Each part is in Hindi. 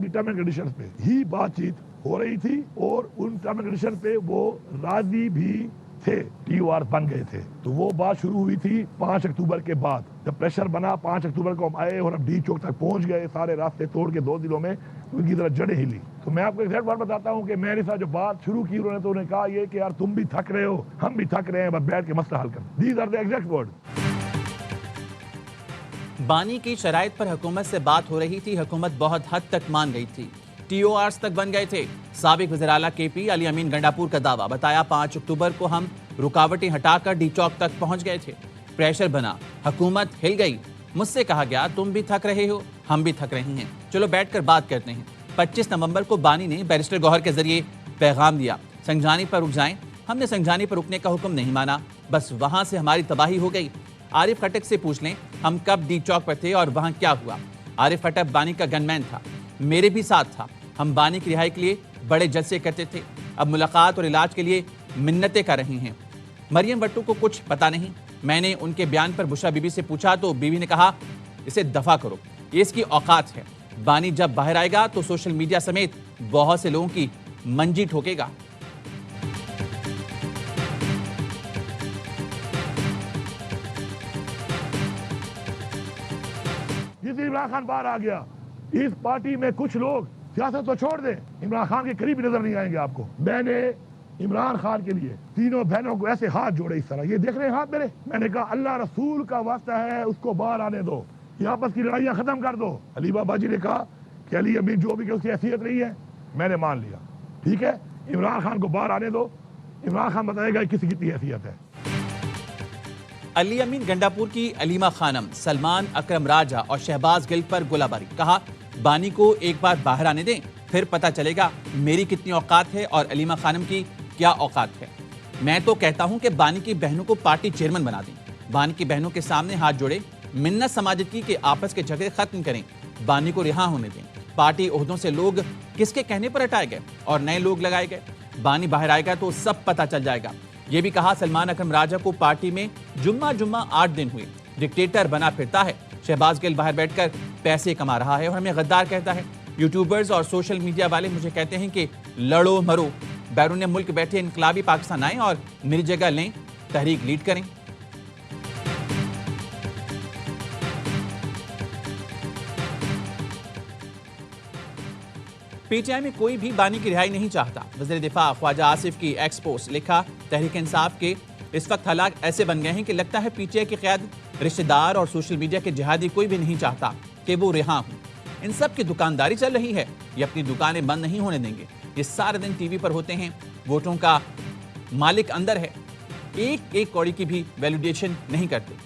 टर्म एंड कंडीशन पे ही बातचीत हो रही थी और उन टर्म एंड कंडीशन पे वो राजी भी थे, टीओआर बन गए थे। तो वो बात शुरू हुई थी 5 अक्टूबर के बाद। जब प्रेशर बना 5 अक्टूबर को हम आए और हम डी चौक तक पहुंच गए, सारे रास्ते तोड़ के 2 दिनों में उनकी तरह जड़ें हिली। तो मैं आपको एग्जैक्ट बात बताता हूँ कि मेरे साथ जो बात शुरू की उन्होंने, तो उन्होंने कहा ये कि यार तुम भी थक रहे हो, हम भी थक रहे हैं, बस बैठ के मसला हल कर। These are the exact word. बानी की शराइत पर हुकूमत से बात हो रही थी, हुकूमत बहुत हद तक मान गई थी, टीओआर्स तक बन गए थे। साबिक वज़ीर-ए-आला केपी अली अमीन गंडापुर का दावा, बताया 5 अक्टूबर को हम रुकावटें हटाकर डी चौक तक पहुंच गए थे, प्रेशर बना, हुकूमत हिल गई, मुझसे कहा गया तुम भी थक रहे हो, हम भी थक रही हैं, चलो बैठकर बात करते हैं। 25 नवंबर को बानी ने बैरिस्टर गौहर के जरिए पैगाम दिया, संजानी पर रुक जाएं। हमने संजानी पर रुकने का हुक्म नहीं माना, बस वहां से हमारी तबाही हो गई। आरिफ खटक से पूछ लें हम कब डी चौक पर थे और वहां क्या हुआ। आरिफ खटक बानी का गनमैन था, मेरे भी साथ था। हम बानी की रिहाई के लिए बड़े जलसे करते थे, अब मुलाकात और इलाज के लिए मिन्नतें कर रहे हैं। मरियम भट्टू को कुछ पता नहीं। मैंने उनके बयान पर बुशरा बीबी से पूछा तो बीबी ने कहा इसे दफा करो, ये इसकी औकात है। बानी जब बाहर आएगा तो सोशल मीडिया समेत बहुत से लोगों की मंजी ठोकेगा। जिस इमरान खान बाहर आ गया, इस पार्टी में कुछ लोग, सियासत तो छोड़ दें, इमरान खान के करीब नजर नहीं आएंगे आपको। मैंने इमरान खान के लिए तीनों बहनों को ऐसे हाथ जोड़े इस तरह, ये देख रहे हैं हाथ मेरे, मैंने कहा अल्लाह रसूल का वास्ता है उसको बाहर आने दो, ये आपस की लड़ाइयां खत्म कर दो। अली बाबा जी ने कहा कि अली अमीन जो भी उसकी हैसियत रही है मैंने मान लिया, ठीक है, इमरान खान को बाहर आने दो, इमरान खान बताएगा किसी कितनी हैसियत है। अली अमीन गंडापुर की अलीमा खानम, सलमान अकरम राजा और शहबाज गिल पर गोलाबारी, कहा बानी को एक बार बाहर आने दें, फिर पता चलेगा मेरी कितनी औकात है और अलीमा खानम की क्या औकात है। मैं तो कहता हूं कि बानी की बहनों को पार्टी चेयरमैन बना दें, बानी की बहनों के सामने हाथ जोड़े, मिन्नत समाजत की कि आपस के झगड़े खत्म करें, बानी को रिहा होने दें। पार्टी ओहदों से लोग किसके कहने पर हटाए गए और नए लोग लगाए गए, बानी बाहर आएगा तो सब पता चल जाएगा। यह भी कहा सलमान अकरम राजा को पार्टी में जुम्मा 8 दिन हुए, डिक्टेटर बना फिरता है। शहबाज गिल बाहर बैठकर पैसे कमा रहा है और हमें गद्दार कहता है। यूट्यूबर्स और सोशल मीडिया वाले मुझे कहते हैं कि लड़ो मरो, बैरून मुल्क बैठे इनकलाबी पाकिस्तान आए और मेरी जगह लें, तहरीक लीड करें। पीटीआई में कोई भी बानी की रिहाई नहीं चाहता। वज़ीर दिफा ख्वाजा आसिफ की एक्सपोस, लिखा तहरीक इंसाफ के इस वक्त हालात ऐसे बन गए हैं कि लगता है पीटीआई की क़यादत, रिश्तेदार और सोशल मीडिया के जिहादी कोई भी नहीं चाहता कि वो रिहा हों। इन सब की दुकानदारी चल रही है, ये अपनी दुकानें बंद नहीं होने देंगे। ये सारे दिन टीवी पर होते हैं, वोटों का मालिक अंदर है, एक एक कौड़ी की भी वैलिडेशन नहीं करते।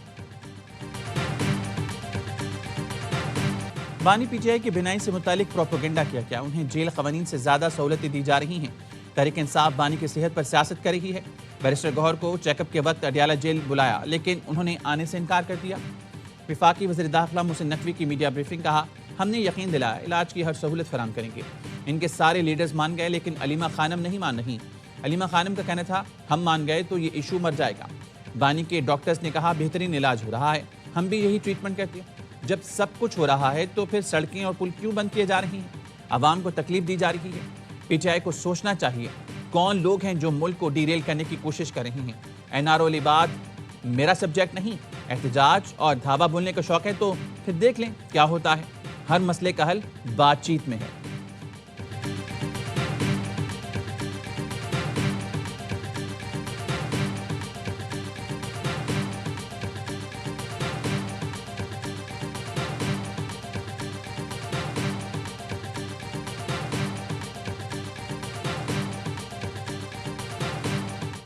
बानी पीटीआई की बिनाई से मुतालिक प्रोपेगेंडा किया क्या, उन्हें जेल क़वानीन से ज़्यादा सहूलतें दी जा रही हैं। तहरीक इंसाफ बानी की सेहत पर सियासत कर रही है। बैरिस्टर गौहर को चेकअप के वक्त अडियाला जेल बुलाया, लेकिन उन्होंने आने से इनकार कर दिया। वफाकी वज़ीर दाखिला मोहसिन नकवी की मीडिया ब्रीफिंग, कहा हमने यकीन दिलाया इलाज की हर सहूलत फराम करेंगे। इनके सारे लीडर्स मान गए लेकिन अलीमा खानम नहीं मान रही। अलीमा खानम का कहना था हम मान गए तो ये इशू मर जाएगा। बानी के डॉक्टर्स ने कहा बेहतरीन इलाज हो रहा है, हम भी यही ट्रीटमेंट करते हैं। जब सब कुछ हो रहा है तो फिर सड़कें और पुल क्यों बंद किए जा रही हैं? आवाम को तकलीफ दी जा रही है। पीटीआई को सोचना चाहिए कौन लोग हैं जो मुल्क को डीरेल करने की कोशिश कर रहे हैं। एनआरओ वाली बात मेरा सब्जेक्ट नहीं, एहतजाज और धावा बोलने का शौक है तो फिर देख लें क्या होता है। हर मसले का हल बातचीत में है।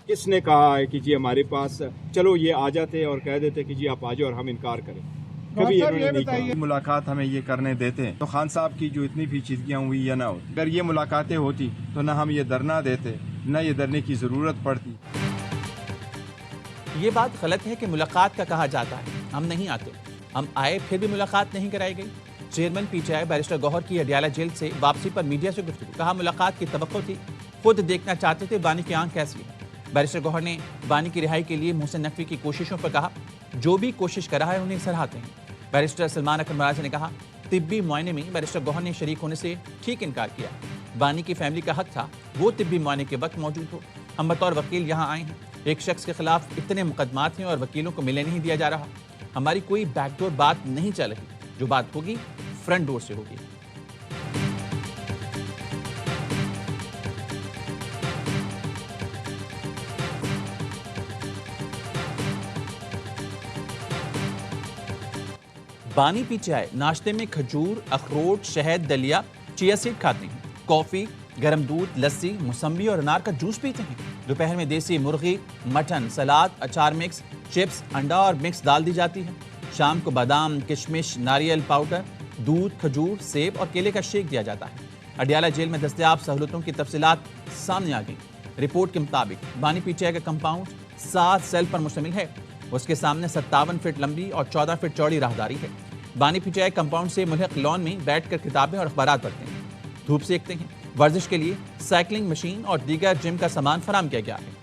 किसने कहा है कि जी हमारे पास चलो ये आ जाते और कह देते कि जी आप आ जाओ और हम इनकार करें? कभी इन्होंने नहीं कहा। मुलाकात हमें ये करने देते तो खान साहब की जो इतनी पेचीदगियाँ हुई या ना होती, अगर ये मुलाकातें होती तो ना हम ये धरना देते, ना ये धरने की ज़रूरत पड़ती। ये बात गलत है कि मुलाकात का कहा जाता है, हम नहीं आते। हम आए फिर भी मुलाकात नहीं कराई गई। चेयरमैन पीटीआई बैरिस्टर गौहर की अडियाला जेल से वापसी पर मीडिया से गुफ्तगू, कहा मुलाकात की तवक्को थी, खुद देखना चाहते थे बानी की आंख कैसी है। बैरिस्टर गौहर ने बानी की रिहाई के लिए मोहसिन नकवी की कोशिशों पर कहा जो भी कोशिश कर रहा है उन्हें सराहते हैं। बैरिस्टर सलमान अकरम राजा ने कहा तिब्बी मुआयने में बैरिस्टर गौहर ने शरीक होने से ठीक इनकार किया। बानी की फैमिली का हक था वो तिब्बी मुआयने के वक्त मौजूद हो। हम बतौर वकील यहाँ आए हैं। एक शख्स के खिलाफ इतने मुकदमात हैं और वकीलों को मिलने नहीं दिया जा रहा। हमारी कोई बैकडोर बात नहीं चल रही, जो बात होगी फ्रंट डोर से होगी। बानी पी चाय, नाश्ते में खजूर, अखरोट, शहद, दलिया, चिया सीड खाते हैं। कॉफी, गर्म दूध, लस्सी, मौसम्बी और अनार का जूस पीते हैं। दोपहर में देसी मुर्गी, मटन, सलाद, अचार मिक्स, चिप्स, अंडा और मिक्स दाल दी जाती है। शाम को बादाम, किशमिश, नारियल पाउडर, दूध, खजूर, सेब और केले का शेक दिया जाता है। अडियाला जेल में दस्तयाब सहूलतों की तफसीलात सामने आ गई। रिपोर्ट के मुताबिक बानी पी चाय का कंपाउंड 7 सेल पर मुश्तमिल है। उसके सामने 57 फीट लंबी और 14 फीट चौड़ी राहदारी है। बानी पी चाय कंपाउंड से मुल्हिक लॉन में बैठकर किताबें और अखबारात पढ़ते हैं, धूप सेकते हैं। वर्जिश के लिए साइकिलिंग मशीन और दीगर जिम का सामान फराम किया गया है।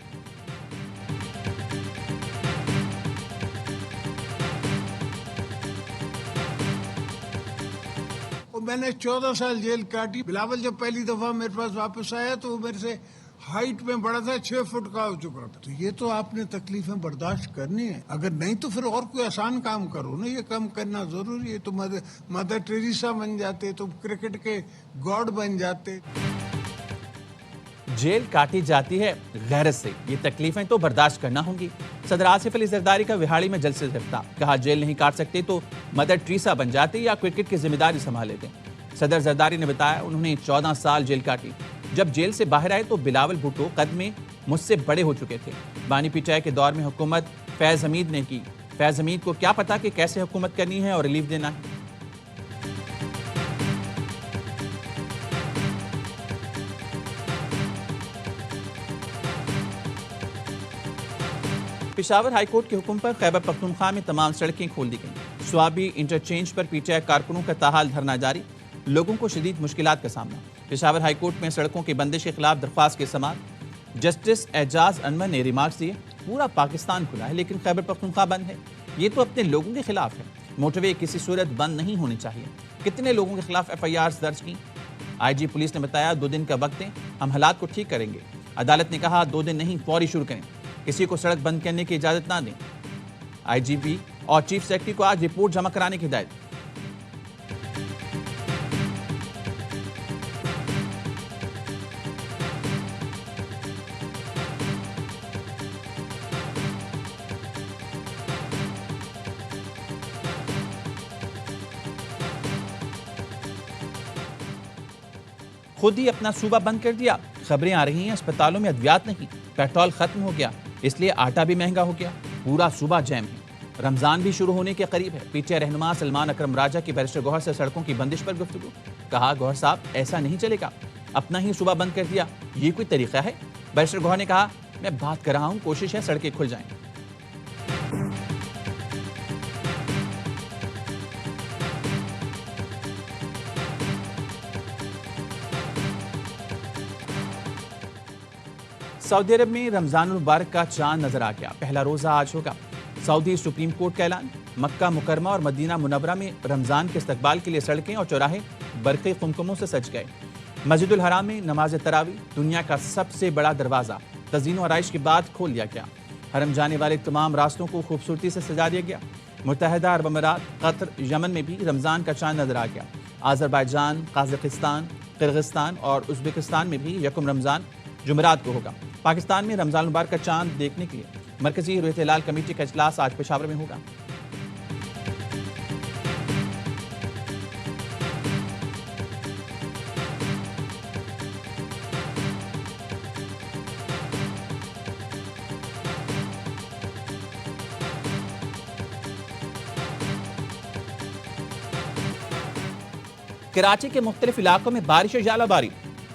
मैंने 14 साल जेल काटी। बिलावल जब पहली दफा मेरे पास वापस आया तो वो मेरे से हाइट में बड़ा था, 6 फुट का हो चुका था। तो ये तो आपने तकलीफें बर्दाश्त करनी है, अगर नहीं तो फिर और कोई आसान काम करो ना। ये काम करना जरूरी है। तो मदर टेरेसा बन जाते, तो क्रिकेट के गॉड बन जाते। जेल काटी जाती है गैरत से, ये तकलीफें तो बर्दाश्त करना होंगी। सदर आसिफ अली जरदारी का विहाड़ी में जलसे गिरफ्तार। कहा जेल नहीं काट सकते तो मदर टेरेसा बन जाते या क्रिकेट की जिम्मेदारी संभाल लेते। सदर जरदारी ने बताया उन्होंने 14 साल जेल काटी। जब जेल से बाहर आए तो बिलावल भुट्टो कद में मुझसे बड़े हो चुके थे। बानी पी चाय के दौर में हुकूमत फैज हमीद ने की। फैज हमीद को क्या पता कि कैसे हुकूमत करनी है और रिलीफ देना है। पेशावर हाईकोर्ट के हुक्म पर खैबर पख्तूनख्वा में तमाम सड़कें खोल दी गईं। स्वाबी इंटरचेंज पर पीटीआई कारकुनों का ताहाल धरना जारी। लोगों को शदीद मुश्किलात का सामना। पेशावर हाईकोर्ट में सड़कों की बंदिश के खिलाफ दरख्वास्त के समाअत। जस्टिस एजाज अनवर ने रिमार्क्स दिए, पूरा पाकिस्तान खुला है लेकिन खैबर पख्तूनख्वा बंद है। ये तो अपने लोगों के खिलाफ है। मोटरवे किसी सूरत बंद नहीं होनी चाहिए। कितने लोगों के खिलाफ FIR दर्ज की? IG पुलिस ने बताया 2 दिन का वक्त है, हम हालात को ठीक करेंगे। अदालत ने कहा 2 दिन नहीं, फौरी शुरू करें। किसी को सड़क बंद करने की इजाजत ना दें। IGP और चीफ सेक्रेटरी को आज रिपोर्ट जमा कराने की हिदायत। खुद ही अपना सूबा बंद कर दिया। खबरें आ रही हैं अस्पतालों में अद्वियात नहीं, पेट्रोल खत्म हो गया, इसलिए आटा भी महंगा हो गया। पूरा सूबा जैम है। रमजान भी शुरू होने के करीब है। पीटीआई रहनुमा सलमान अकरम राजा की बैरिस्टर गौहर से सड़कों की बंदिश पर गुफ्तगू। कहा गौहर साहब ऐसा नहीं चलेगा, अपना ही सूबा बंद कर दिया, ये कोई तरीका है? बैरिस्टर गौहर ने कहा मैं बात कर रहा हूं, कोशिश है सड़कें खुल जाएं। सऊदी अरब में रमजान मुबारक का चांद नजर आ गया। पहला रोजा आज होगा। सऊदी सुप्रीम कोर्ट का ऐलान। मक्का मुकरमा और मदीना मुनव्वरा में रमजान के इस्तकबाल के लिए सड़कें और चौराहे बरक़ी कुमकुमों से सज गए। मस्जिदुल हराम में नमाज तरावी, दुनिया का सबसे बड़ा दरवाजा, तज़ीन और आराइश के बाद खोल दिया गया। हरम जाने वाले तमाम रास्तों को खूबसूरती से सजा दिया गया। मुत्तहिदा अरब अमीरात, कतर, यमन में भी रमजान का चांद नजर आ गया। आज़रबाईजान, कज़ाकिस्तान, किर्गिस्तान और उज़्बेकिस्तान में भी यकम रमजान जुमेरात को होगा। पाकिस्तान में रमजान मुबारक का चांद देखने के लिए मरकजी रुयत हिलाल कमेटी का इजलास आज पेशावर में होगा। कराची के मुख्तलिफ इलाकों में बारिश और जालाबारी।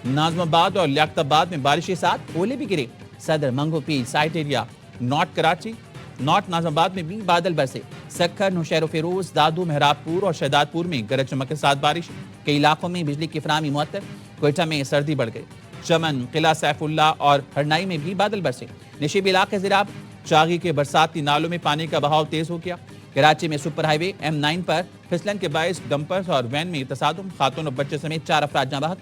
नाजमाबाद और लियाकताबाद में बारिश के साथ ओले भी गिरे। सदर, मंगोपी, site area, north Karachi, north Nazimabad में भी बादल बरसे। सक्खर, नौशहर फिरोज, दादू, मेहराबपुर और शहदादपुर में गरज चमक के साथ बारिश। कई इलाकों में बिजली की फराहमी मुअत्तर। कोयटा में सर्दी बढ़ गई। चमन, किला सैफुल्ला और हरनाई में भी बादल बरसे। नशीबी इलाके ज़िराब, चागी के बरसाती नालों में पानी का बहाव तेज हो गया। कराची में सुपर हाईवे M9 पर फिसलन के बायस डंपर्स और वैन में तसादुम, खातून और बच्चे समेत 4 अफराद जाँ बहक।